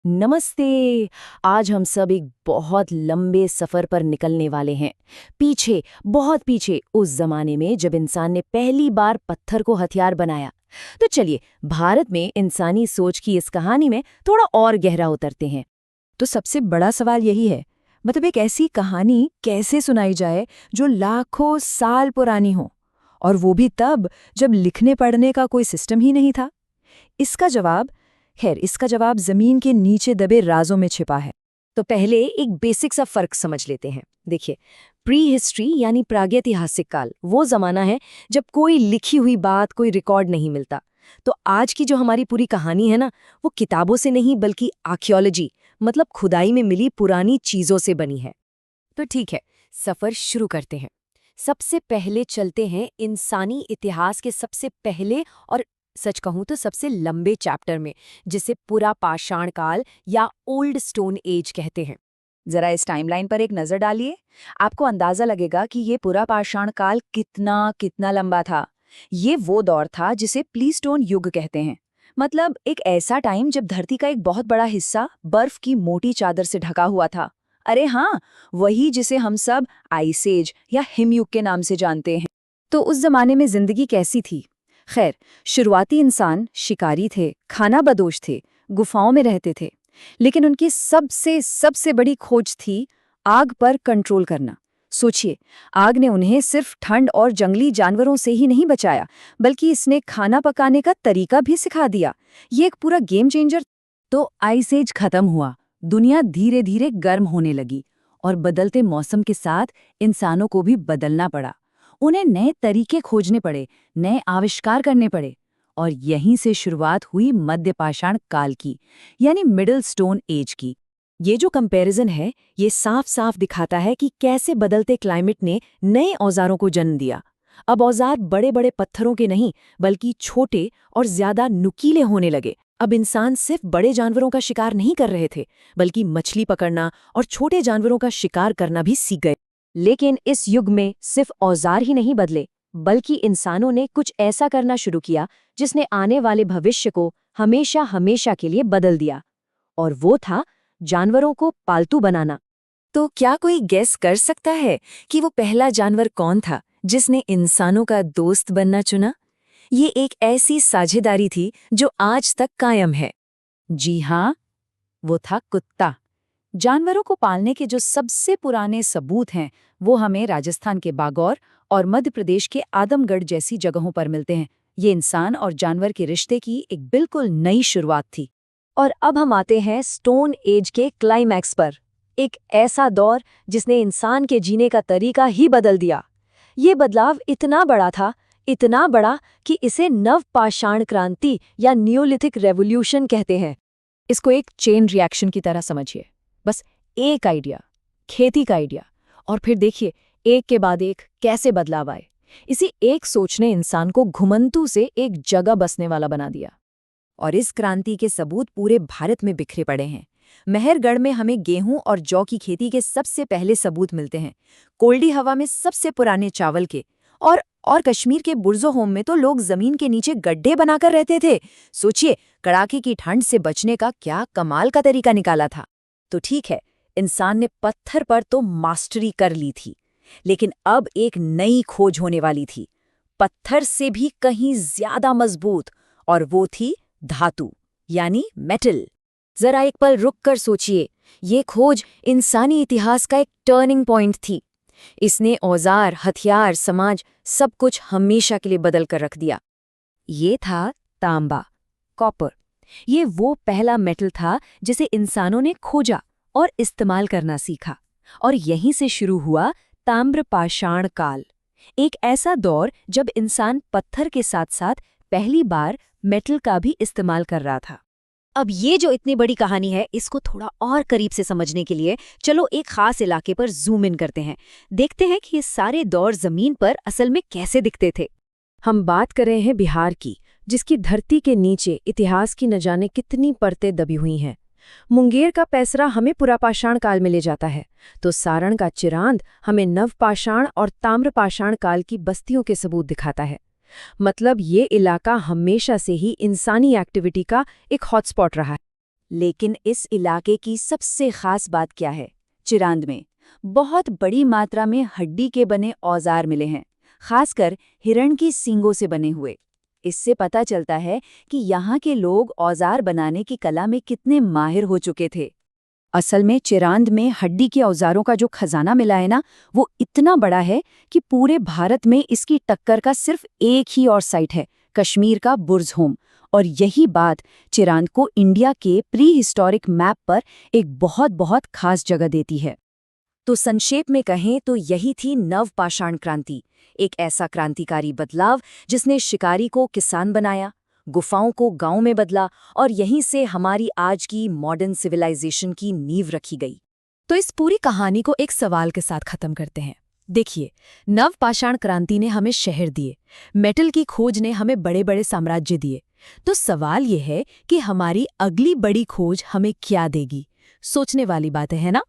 नमस्ते। आज हम सब एक बहुत लंबे सफर पर निकलने वाले हैं। पीछे, बहुत पीछे, उस जमाने में जब इंसान ने पहली बार पत्थर को हथियार बनाया। तो चलिए, भारत में इंसानी सोच की इस कहानी में थोड़ा और गहरा उतरते हैं। तो सबसे बड़ा सवाल यही है, मतलब एक ऐसी कहानी कैसे सुनाई जाए जो लाखों साल पुरानी हो, और वो भी तब जब लिखने पढ़ने का कोई सिस्टम ही नहीं था। इसका जवाब जमीन के नीचे दबे राजों में छिपा है। तो पहले एक बेसिक सा फर्क समझ लेते हैं। देखिए, प्री हिस्ट्री यानी प्रागैतिहासिक काल वो जमाना है जब कोई लिखी हुई बात, कोई रिकॉर्ड नहीं मिलता। तो आज की जो हमारी पूरी कहानी है ना, वो किताबों से नहीं बल्कि आर्कियोलॉजी मतलब खुदाई में मिली पुरानी चीजों से बनी है। तो ठीक है, सफर शुरू करते हैं। सबसे पहले चलते हैं इंसानी इतिहास के सबसे पहले और सच कहूं तो सबसे लंबे चैप्टर में, जिसे पुरा पाषाण काल या ओल्ड स्टोन एज कहते हैं। जरा इस टाइमलाइन पर एक नजर डालिए, आपको अंदाजा लगेगा कि ये पूरा पाषाण काल कितना कितना लंबा था। ये वो दौर था जिसे प्लीस्टोन युग कहते हैं। मतलब एक ऐसा टाइम जब धरती का एक बहुत बड़ा हिस्सा बर्फ की मोटी चादर से ढका हुआ था। अरे हाँ, वही जिसे हम सब आइस एज या हिमयुग के नाम से जानते हैं। तो उस जमाने में जिंदगी कैसी थी? खैर, शुरुआती इंसान शिकारी थे, खाना बदोश थे, गुफाओं में रहते थे। लेकिन उनकी सबसे सबसे बड़ी खोज थी आग पर कंट्रोल करना। सोचिए, आग ने उन्हें सिर्फ ठंड और जंगली जानवरों से ही नहीं बचाया, बल्कि इसने खाना पकाने का तरीका भी सिखा दिया। ये एक पूरा गेम चेंजर। तो आइस एज खत्म हुआ, दुनिया धीरे धीरे गर्म होने लगी, और बदलते मौसम के साथ इंसानों को भी बदलना पड़ा। उन्हें नए तरीके खोजने पड़े, नए आविष्कार करने पड़े। और यहीं से शुरुआत हुई मध्य पाषाण काल की, यानी मिडिल स्टोन एज की। ये जो कंपैरिजन है, ये साफ साफ दिखाता है कि कैसे बदलते क्लाइमेट ने नए औजारों को जन्म दिया। अब औजार बड़े बड़े पत्थरों के नहीं, बल्कि छोटे और ज्यादा नुकीले होने लगे। अब इंसान सिर्फ बड़े जानवरों का शिकार नहीं कर रहे थे, बल्कि मछली पकड़ना और छोटे जानवरों का शिकार करना भी सीख गए। लेकिन इस युग में सिर्फ औजार ही नहीं बदले, बल्कि इंसानों ने कुछ ऐसा करना शुरू किया जिसने आने वाले भविष्य को हमेशा हमेशा के लिए बदल दिया। और वो था जानवरों को पालतू बनाना। तो क्या कोई गेस कर सकता है कि वो पहला जानवर कौन था जिसने इंसानों का दोस्त बनना चुना? ये एक ऐसी साझेदारी थी जो आज तक कायम है। जी हाँ, वो था कुत्ता। जानवरों को पालने के जो सबसे पुराने सबूत हैं, वो हमें राजस्थान के बागौर और मध्य प्रदेश के आदमगढ़ जैसी जगहों पर मिलते हैं। ये इंसान और जानवर के रिश्ते की एक बिल्कुल नई शुरुआत थी। और अब हम आते हैं स्टोन एज के क्लाइमैक्स पर। एक ऐसा दौर जिसने इंसान के जीने का तरीका ही बदल दिया। ये बदलाव इतना बड़ा था, इतना बड़ा कि इसे नवपाषाण क्रांति या नियोलिथिक रेवोल्यूशन कहते हैं। इसको एक चेन रिएक्शन की तरह समझिए। बस एक आइडिया, खेती का आइडिया, और फिर देखिए एक के बाद एक कैसे बदलाव आए। इसी एक सोच ने इंसान को घुमंतू से एक जगह बसने वाला बना दिया। और इस क्रांति के सबूत पूरे भारत में बिखरे पड़े हैं। मेहरगढ़ में हमें गेहूं और जौ की खेती के सबसे पहले सबूत मिलते हैं। कोल्डी हवा में सबसे पुराने चावल के। और कश्मीर के बुर्जो होम में तो लोग जमीन के नीचे गड्ढे बनाकर रहते थे। सोचिए, कड़ाके की ठंड से बचने का क्या कमाल का तरीका निकाला था। तो ठीक है, इंसान ने पत्थर पर तो मास्टरी कर ली थी, लेकिन अब एक नई खोज होने वाली थी, पत्थर से भी कहीं ज्यादा मजबूत, और वो थी धातु यानी मेटल। जरा एक पल रुक कर सोचिए, ये खोज इंसानी इतिहास का एक टर्निंग पॉइंट थी। इसने औजार, हथियार, समाज सब कुछ हमेशा के लिए बदल कर रख दिया। ये था तांबा, कॉपर। ये वो पहला मेटल था जिसे इंसानों ने खोजा और इस्तेमाल करना सीखा। और यहीं से शुरू हुआ ताम्रपाषाण काल, एक ऐसा दौर जब इंसान पत्थर के साथ साथ पहली बार मेटल का भी इस्तेमाल कर रहा था। अब ये जो इतनी बड़ी कहानी है, इसको थोड़ा और करीब से समझने के लिए चलो एक खास इलाके पर जूम इन करते हैं। देखते हैं कि ये सारे दौर जमीन पर असल में कैसे दिखते थे। हम बात कर रहे हैं बिहार की, जिसकी धरती के नीचे इतिहास की न जाने कितनी परतें दबी हुई हैं। मुंगेर का पैसरा हमें पुरापाषाण काल में ले जाता है, तो सारण का चिरांद हमें नवपाषाण और ताम्रपाषाण काल की बस्तियों के सबूत दिखाता है। मतलब ये इलाका हमेशा से ही इंसानी एक्टिविटी का एक हॉटस्पॉट रहा है। लेकिन इस इलाके की सबसे खास बात क्या है? चिरांद में बहुत बड़ी मात्रा में हड्डी के बने औजार मिले हैं, खासकर हिरण की सींगों से बने हुए। इससे पता चलता है कि यहाँ के लोग औजार बनाने की कला में कितने माहिर हो चुके थे। असल में चिरांद में हड्डी के औजारों का जो खजाना मिला है ना, वो इतना बड़ा है कि पूरे भारत में इसकी टक्कर का सिर्फ एक ही और साइट है, कश्मीर का बुर्ज होम। और यही बात चिरांद को इंडिया के प्री हिस्टोरिक मैप पर एक बहुत बहुत खास जगह देती है। तो संक्षेप में कहें तो यही थी नवपाषाण क्रांति, एक ऐसा क्रांतिकारी बदलाव जिसने शिकारी को किसान बनाया, गुफाओं को गांव में बदला और यहीं से हमारी आज की मॉडर्न सिविलाइजेशन की नींव रखी गई। तो इस पूरी कहानी को एक सवाल के साथ खत्म करते हैं। देखिए, नवपाषाण क्रांति ने हमें शहर दिए, मेटल की खोज ने हमें बड़े बड़े साम्राज्य दिए। तो सवाल ये है कि हमारी अगली बड़ी खोज हमें क्या देगी? सोचने वाली बात है ना?